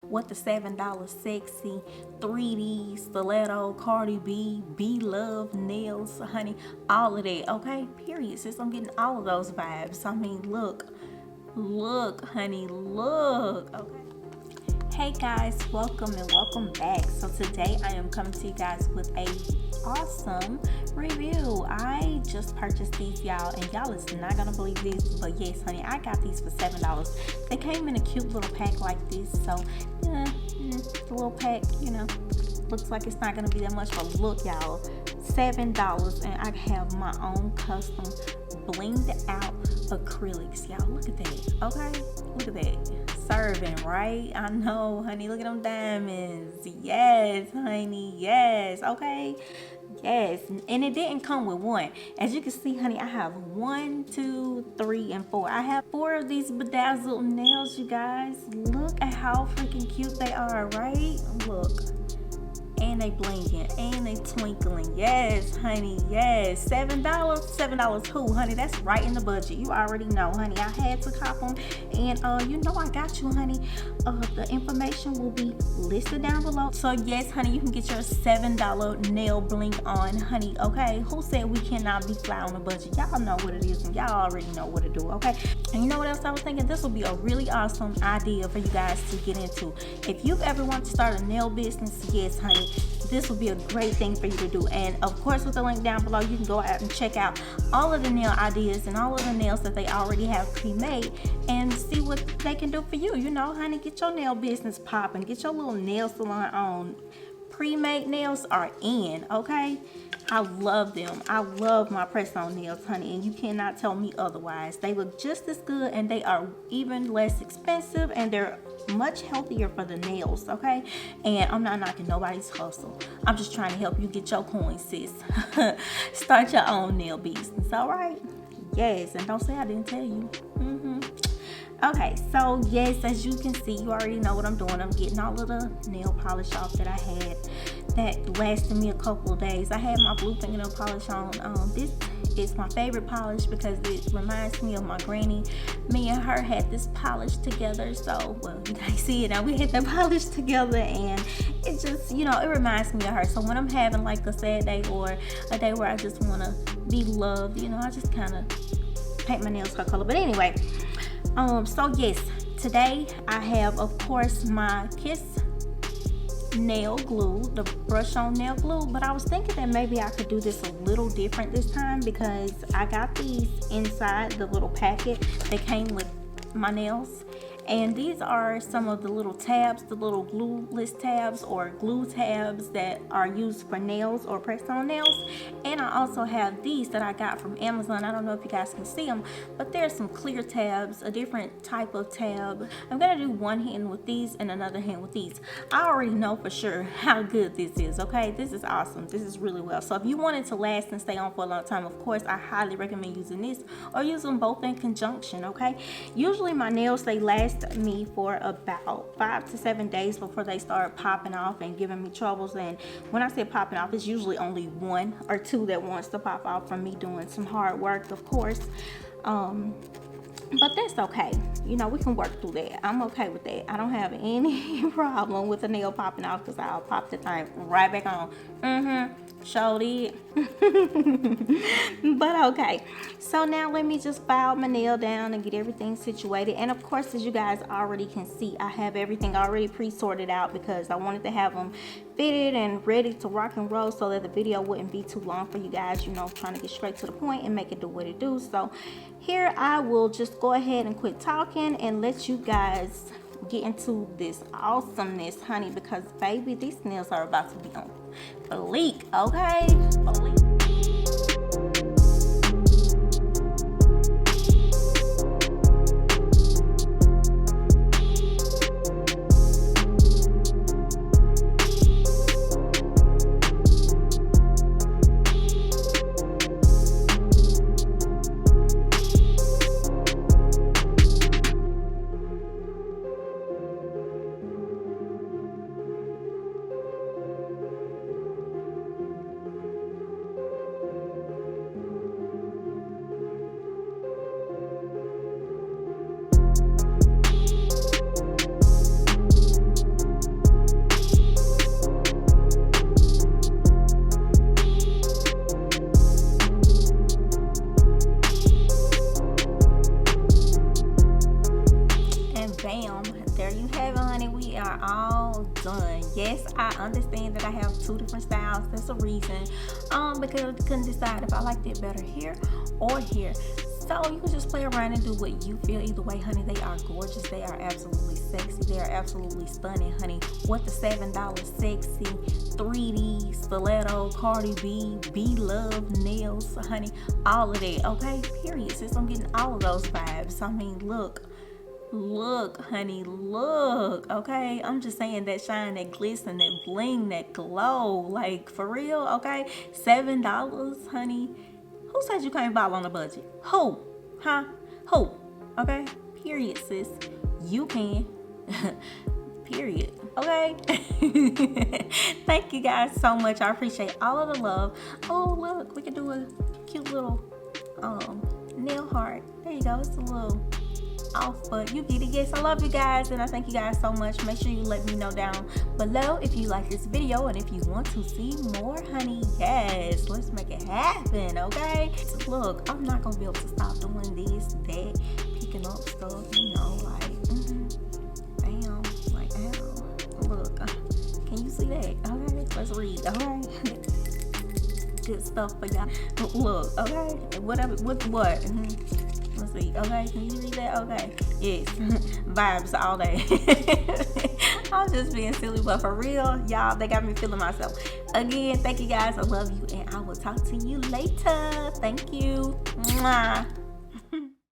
what the $7 sexy 3D Stiletto, Cardi B, Love nails, honey, all of that, okay? Period, sis. I'm getting all of those vibes. I mean, look, honey, look, okay? Hey guys, welcome and welcome back. So today I am coming to you guys with a awesome review. I just purchased these, y'all, and y'all is not gonna believe this, but yes, honey, I got these for $7. They came in a cute little pack like this, so the little pack, you know, looks like it's not gonna be that much, but look, y'all, $7, and I have my own custom blinged out acrylics, y'all. Look at that, okay? Look at that. Serving, right? I know, honey. Look at them diamonds. Yes, honey. Yes, okay. Yes, and it didn't come with one. As you can see, honey, I have 1, 2, 3, and 4. I have 4 of these bedazzled nails, you guys. Look at how freaking cute they are, right? Look. And they blinging and they twinkling. Yes, honey. Yes, $7. $7 who, honey? That's right in the budget. You already know, honey. I had to cop them, and you know I got you, honey. The information will be listed down below. So yes, honey, you can get your $7 nail bling on, honey. Okay, who said we cannot be fly on a budget? Y'all know what it is, and y'all already know what to do. Okay, and you know what else I was thinking? This will be a really awesome idea for you guys to get into. If you've ever wanted to start a nail business, yes, honey, this will be a great thing for you to do. And of course, with the link down below, you can go out and check out all of the nail ideas and all of the nails that they already have pre-made and see what they can do for you. You know, honey, get your nail business popping, get your little nail salon on. Pre-made nails are in, okay? I love them. I love my press-on nails, honey, and you cannot tell me otherwise. They look just as good, and they are even less expensive, and they're much healthier for the nails, okay? And I'm not knocking nobody's hustle. I'm just trying to help you get your coins, sis. Start your own nail business, all right? Yes, and don't say I didn't tell you. Okay, so yes, as you can see, you already know what I'm doing. I'm getting all of the nail polish off that I had that lasted me a couple of days. I had my blue fingernail polish on. This is my favorite polish because it reminds me of my granny. Me and her had this polish together, so, well, you guys see it now. We had that polish together, and it just, you know, it reminds me of her. So when I'm having like a sad day or a day where I just want to be loved, you know, I just kind of paint my nails her color. But anyway, so yes, today I have, of course, my Kiss nail glue, the brush on nail glue, but I was thinking that maybe I could do this a little different this time because I got these inside the little packet that came with my nails. And these are some of the little tabs, the little glueless tabs or glue tabs that are used for nails or press-on nails. And I also have these that I got from Amazon. I don't know if you guys can see them, but there's some clear tabs, a different type of tab. I'm gonna do one hand with these and another hand with these. I already know for sure how good this is, okay? This is awesome. This is really well. So if you want it to last and stay on for a long time, of course, I highly recommend using this or use them both in conjunction, okay? Usually my nails, they last me for about 5 to 7 days before they start popping off and giving me troubles. And when I say popping off, it's usually only 1 or 2 that wants to pop off from me doing some hard work, of course. But that's okay. You know, we can work through that. I'm okay with that. I don't have any problem with a nail popping off because I'll pop the thing right back on. Sure did. But okay. So now let me just file my nail down and get everything situated. And of course, as you guys already can see, I have everything already pre-sorted out because I wanted to have them fitted and ready to rock and roll so that the video wouldn't be too long for you guys, you know, trying to get straight to the point and make it do what it do. So here I will just go ahead and quit talking and let you guys get into this awesomeness, honey, because baby, these nails are about to be on fleek, okay? Fleek. they are all done. Yes, I understand that I have 2 different styles. That's a reason. Because I couldn't decide if I liked it better here or here. So you can just play around and do what you feel. Either way, honey, they are gorgeous. They are absolutely sexy. They are absolutely stunning, honey. What the $7 sexy 3D Stiletto, Cardi B, B-Love nails, honey, all of that, okay? Period, sis. I'm getting all of those vibes. I mean, look, honey, look, okay? I'm just saying that shine, that glisten, that bling, that glow, like, for real, okay? $7, honey. Who said you can't ball on a budget? Who? Huh? Who? Okay? Period, sis. You can. Period. Okay? Thank you guys so much. I appreciate all of the love. Oh, look. We can do a cute little nail heart. There you go. It's a little off, but you get it. Yes, I love you guys, and I thank you guys so much. Make sure you let me know down below if you like this video and if you want to see more, honey. Yes, let's make it happen, okay? So look, I'm not gonna be able to stop doing this, that, picking up stuff, you know, like bam, like ow. Look, can you see that? Okay, let's read. Okay. Good stuff for y'all. Look, okay, what? Let's see. Okay, can you read that? Okay. Yes. Vibes all day. I'm just being silly, but for real, y'all, they got me feeling myself. Again, thank you guys. I love you, and I will talk to you later. Thank you. Mwah.